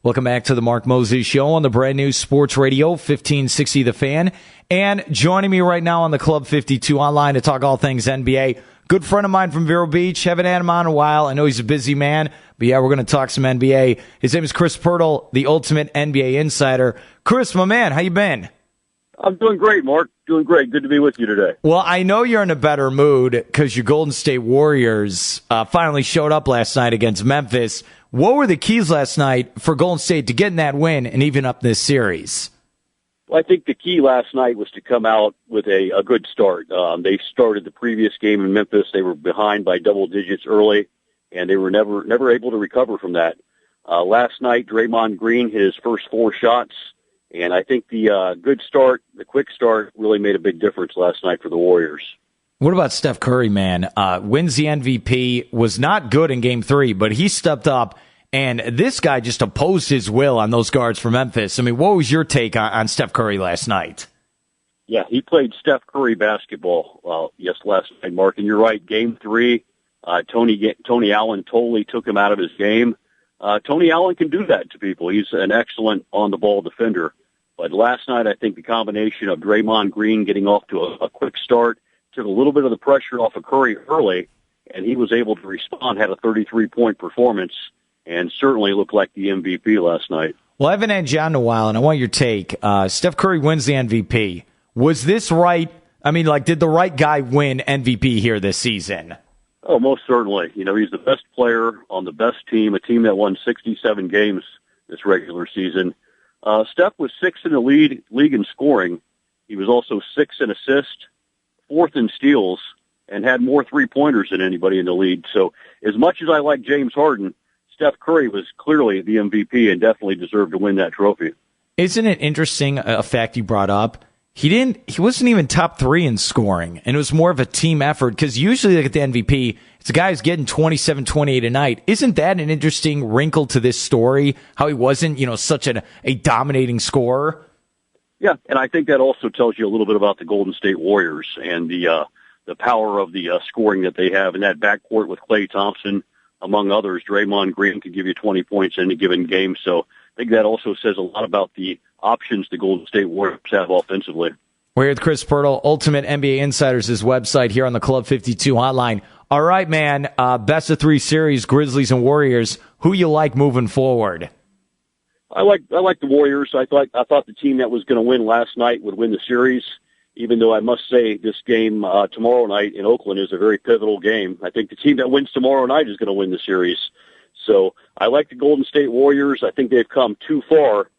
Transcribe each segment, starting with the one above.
Welcome back to the Mark Moses Show on the brand new Sports Radio 1560 The Fan. And joining me right now on the Club 52 online to talk all things NBA, good friend of mine from Vero Beach. Haven't had him on in a while. I know he's a busy man, but yeah, we're going to talk some NBA. His name is Chris Pirtle, the ultimate NBA insider. Chris, my man, how you been? I'm doing great, Mark. Doing great. Good to be with you today. Well, I know you're in a better mood because your Golden State Warriors finally showed up last night against Memphis. What were the keys last night for Golden State to getting that win and even up this series? Well, I think the key last night was to come out with a good start. They started the previous game in Memphis. They were behind by double digits early, and they were never able to recover from that. Last night, Draymond Green hit his first 4 shots, and I think the good start, the quick start, really made a big difference last night for the Warriors. What about Steph Curry, man? Wins the MVP, was not good in Game 3, but he stepped up, and this guy just opposed his will on those guards for Memphis. I mean, what was your take on Steph Curry last night? Yeah, he played Steph Curry basketball, last night, Mark, and you're right. Game 3, Tony Allen totally took him out of his game. Tony Allen can do that to people. He's an excellent on-the-ball defender. But last night, I think the combination of Draymond Green getting off to a quick start took a little bit of the pressure off of Curry early, and he was able to respond, had a 33-point performance, and certainly looked like the MVP last night. Well, I haven't had you on in a while, and I want your take. Steph Curry wins the MVP. Was this right? I mean, did the right guy win MVP here this season? Oh, most certainly. You know, he's the best player on the best team, a team that won 67 games this regular season. Steph was 6th in the league in scoring. He was also 6th in assists, 4th in steals, and had more three-pointers than anybody in the league. So as much as I like James Harden, Steph Curry was clearly the MVP and definitely deserved to win that trophy. Isn't it interesting, a fact you brought up? He wasn't even top 3 in scoring, and it was more of a team effort, because usually at the MVP, it's a guy who's getting 27, 28 a night. Isn't that an interesting wrinkle to this story, how he wasn't, such a dominating scorer? Yeah, and I think that also tells you a little bit about the Golden State Warriors and the power of the scoring that they have in that backcourt with Klay Thompson, among others. Draymond Green can give you 20 points in a given game, so I think that also says a lot about the options the Golden State Warriors have offensively. We're here with Chris Pirtle, Ultimate NBA Insiders' website here on the Club 52 hotline. All right, man, best of 3 series, Grizzlies and Warriors. Who you like moving forward? I like the Warriors. I thought the team that was going to win last night would win the series, even though I must say this game tomorrow night in Oakland is a very pivotal game. I think the team that wins tomorrow night is going to win the series. So I like the Golden State Warriors. I think they've come too far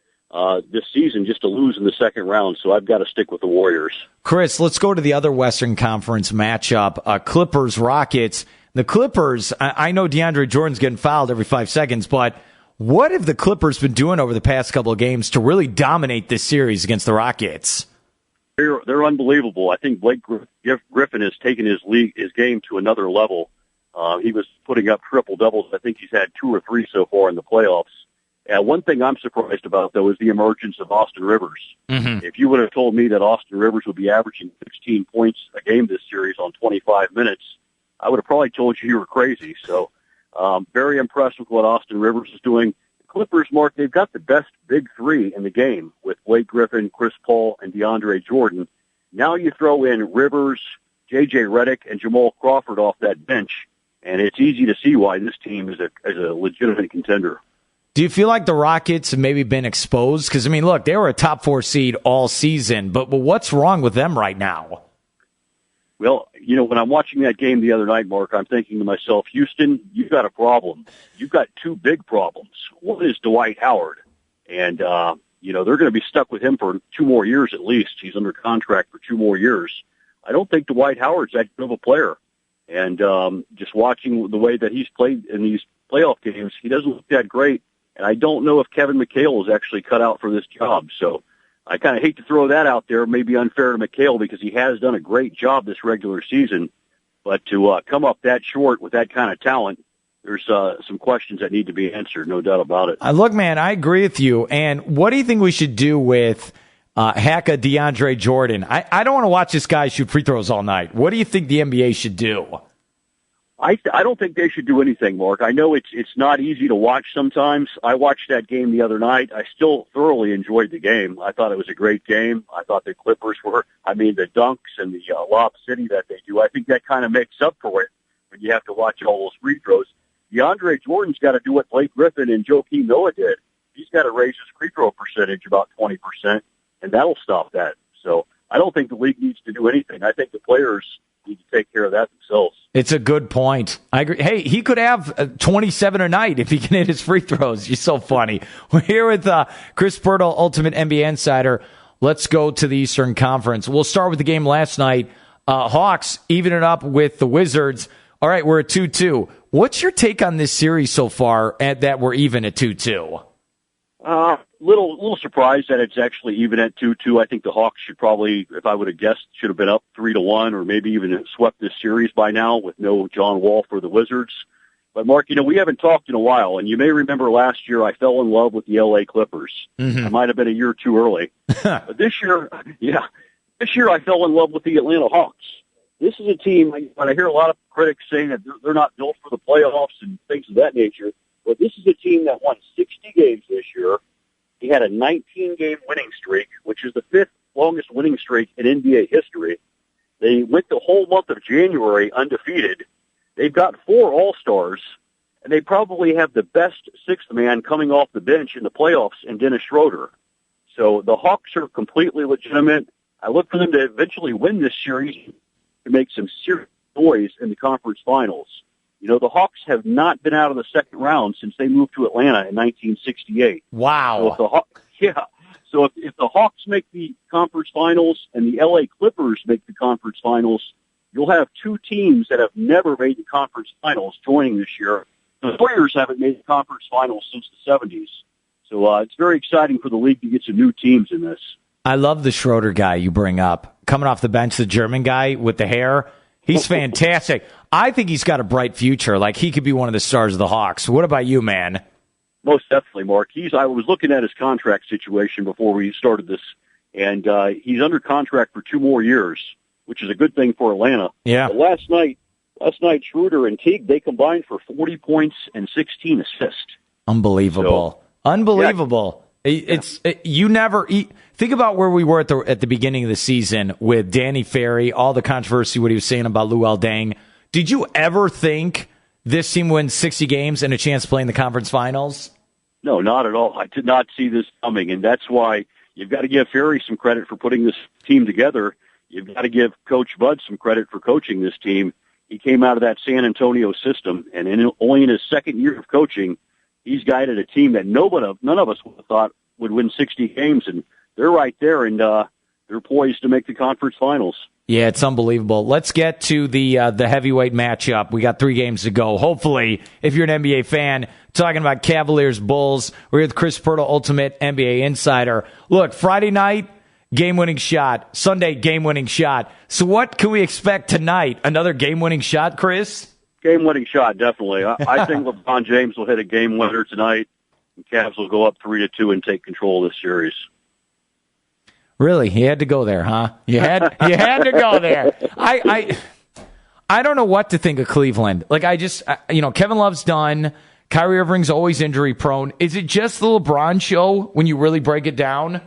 this season just to lose in the second round, so I've got to stick with the Warriors. Chris, let's go to the other Western Conference matchup, Clippers-Rockets. The Clippers, I know DeAndre Jordan's getting fouled every 5 seconds, but what have the Clippers been doing over the past couple of games to really dominate this series against the Rockets? They're unbelievable. I think Blake Griffin has taken his game to another level. He was putting up triple-doubles. I think he's had 2 or 3 so far in the playoffs. One thing I'm surprised about, though, is the emergence of Austin Rivers. Mm-hmm. If you would have told me that Austin Rivers would be averaging 16 points a game this series on 25 minutes, I would have probably told you were crazy. So very impressed with what Austin Rivers is doing. The Clippers, Mark, they've got the best big 3 in the game with Blake Griffin, Chris Paul, and DeAndre Jordan. Now you throw in Rivers, J.J. Redick, and Jamal Crawford off that bench, and it's easy to see why this team is a legitimate contender. Do you feel like the Rockets have maybe been exposed? Because, I mean, look, they were a top 4 seed all season, but what's wrong with them right now? Well, when I'm watching that game the other night, Mark, I'm thinking to myself, Houston, you've got a problem. You've got 2 big problems. One is Dwight Howard, and, they're going to be stuck with him for 2 more years at least. He's under contract for 2 more years. I don't think Dwight Howard's that good of a player. And just watching the way that he's played in these playoff games, he doesn't look that great. And I don't know if Kevin McHale is actually cut out for this job. So I kind of hate to throw that out there. Maybe unfair to McHale because he has done a great job this regular season. But to come up that short with that kind of talent, there's some questions that need to be answered, no doubt about it. Look, man, I agree with you. And what do you think we should do with Hacka DeAndre Jordan? I don't want to watch this guy shoot free throws all night. What do you think the NBA should do? I don't think they should do anything, Mark. I know it's not easy to watch sometimes. I watched that game the other night. I still thoroughly enjoyed the game. I thought it was a great game. I thought the Clippers were, the dunks and the lob city that they do, I think that kind of makes up for it when you have to watch all those free throws. DeAndre Jordan's got to do what Blake Griffin and Joakim Noah did. He's got to raise his free throw percentage about 20%, and that'll stop that. So I don't think the league needs to do anything. I think the players need to take care of that themselves. It's a good point. I agree. Hey, he could have 27 a night if he can hit his free throws. You're so funny. We're here with Chris Pirtle, Ultimate NBA Insider. Let's go to the Eastern Conference. We'll start with the game last night. Hawks even it up with the Wizards. All right, we're at 2-2. What's your take on this series so far that we're even at 2-2? Little surprised that it's actually even at 2-2. I think the Hawks should probably, if I would have guessed, should have been up 3-1 or maybe even swept this series by now with no John Wall for the Wizards. But Mark, we haven't talked in a while, and you may remember last year I fell in love with the LA Clippers. Mm-hmm. I might have been a year too early. But this year I fell in love with the Atlanta Hawks. This is a team, when I hear a lot of critics saying that they're not built for the playoffs and things of that nature, but this is a team that won 60 games this year. He had a 19-game winning streak, which is the fifth longest winning streak in NBA history. They went the whole month of January undefeated. They've got 4 All-Stars, and they probably have the best sixth man coming off the bench in the playoffs in Dennis Schroeder. So the Hawks are completely legitimate. I look for them to eventually win this series to make some serious noise in the conference finals. The Hawks have not been out of the second round since they moved to Atlanta in 1968. Wow. So if the Hawks make the conference finals and the LA Clippers make the conference finals, you'll have 2 teams that have never made the conference finals joining this year. The Warriors haven't made the conference finals since the 70s. So it's very exciting for the league to get some new teams in this. I love the Schroeder guy you bring up. Coming off the bench, the German guy with the hair. He's fantastic. I think he's got a bright future. Like, he could be one of the stars of the Hawks. What about you, man? Most definitely, Mark. I was looking at his contract situation before we started this, and he's under contract for 2 more years, which is a good thing for Atlanta. Yeah. But last night, Schroeder and Teague, they combined for 40 points and 16 assists. Unbelievable. Unbelievable. Yeah. You never eat. Think about where we were at the beginning of the season with Danny Ferry, all the controversy, what he was saying about Luol Deng. Did you ever think this team wins 60 games and a chance to play in the conference finals? No, not at all. I did not see this coming, and that's why you've got to give Ferry some credit for putting this team together. You've got to give Coach Bud some credit for coaching this team. He came out of that San Antonio system, and only in his second year of coaching, he's guided a team that none of us would have thought would win 60 games, and they're right there, and they're poised to make the conference finals. Yeah, it's unbelievable. Let's get to the heavyweight matchup. We got 3 games to go. Hopefully, if you're an NBA fan, talking about Cavaliers Bulls, we're with Chris Pirtle, Ultimate NBA Insider. Look, Friday night, game-winning shot. Sunday, game-winning shot. So what can we expect tonight? Another game-winning shot, Chris? Game-winning shot, definitely. I think LeBron James will hit a game winner tonight, and Cavs will go up 3-2 and take control of this series. Really? You had to go there, huh? You had to go there. I don't know what to think of Cleveland. Like, Kevin Love's done. Kyrie Irving's always injury prone. Is it just the LeBron show when you really break it down?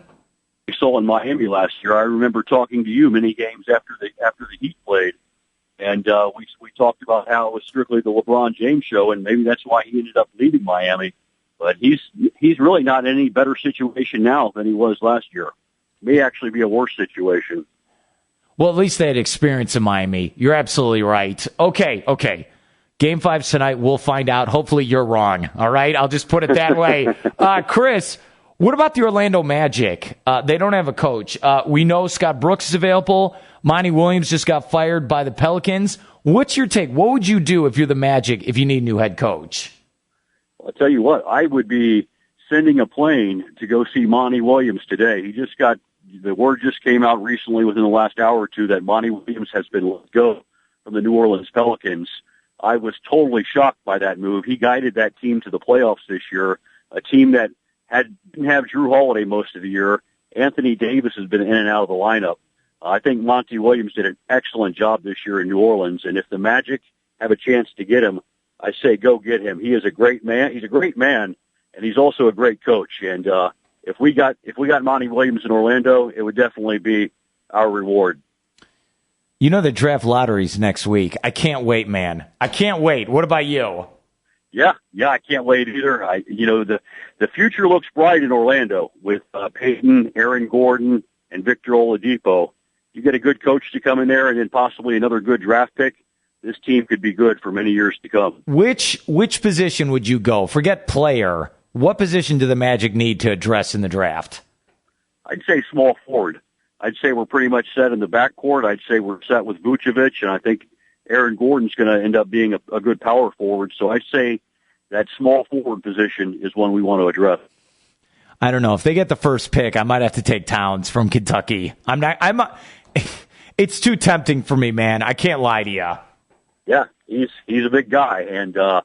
We saw in Miami last year. I remember talking to you many games after the Heat played, and we talked about how it was strictly the LeBron James show, and maybe that's why he ended up leaving Miami. But he's really not in any better situation now than he was last year. May actually be a worse situation. Well, at least they had experience in Miami. You're absolutely right. Okay. Game 5 tonight. We'll find out. Hopefully you're wrong. All right? I'll just put it that way. Chris, what about the Orlando Magic? They don't have a coach. We know Scott Brooks is available. Monty Williams just got fired by the Pelicans. What's your take? What would you do if you're the Magic if you need a new head coach? I'll tell you what. I would be sending a plane to go see Monty Williams today. The word just came out recently within the last hour or two that Monty Williams has been let go from the New Orleans Pelicans. I was totally shocked by that move. He guided that team to the playoffs this year, a team that didn't have Drew Holiday most of the year. Anthony Davis has been in and out of the lineup. I think Monty Williams did an excellent job this year in New Orleans, and if the Magic have a chance to get him, I say go get him. He is a great man. He's a great man, and he's also a great coach. And if we got Monty Williams in Orlando, it would definitely be our reward. You know the draft lottery's next week. I can't wait, man. I can't wait. What about you? Yeah, I can't wait either. The future looks bright in Orlando with Peyton, Aaron Gordon, and Victor Oladipo. You get a good coach to come in there, and then possibly another good draft pick. This team could be good for many years to come. Which position would you go? Forget player. What position do the Magic need to address in the draft? I'd say small forward. I'd say we're pretty much set in the backcourt. I'd say we're set with Vucevic, and I think Aaron Gordon's going to end up being a good power forward. So I'd say that small forward position is one we want to address. I don't know. If they get the first pick, I might have to take Towns from Kentucky. It's too tempting for me, man. I can't lie to you. Yeah, he's a big guy, and I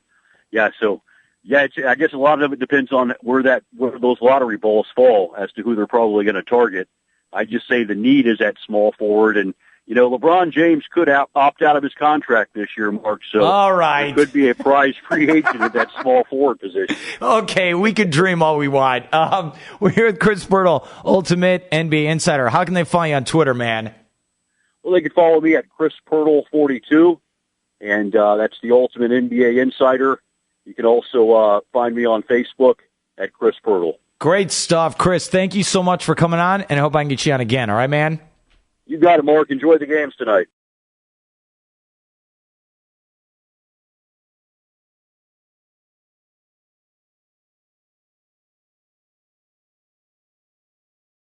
guess a lot of it depends on where those lottery balls fall as to who they're probably going to target. I just say the need is at small forward, and LeBron James could opt out of his contract this year, Mark. So all right, there could be a prize free agent at that small forward position. Okay, we can dream all we want. We're here with Chris Pirtle, Ultimate NBA Insider. How can they find you on Twitter, man? Well, they can follow me at Chris Pirtle 42, and that's the Ultimate NBA Insider. You can also find me on Facebook at Chris Pirtle. Great stuff, Chris. Thank you so much for coming on, and I hope I can get you on again. All right, man? You got it, Mark. Enjoy the games tonight.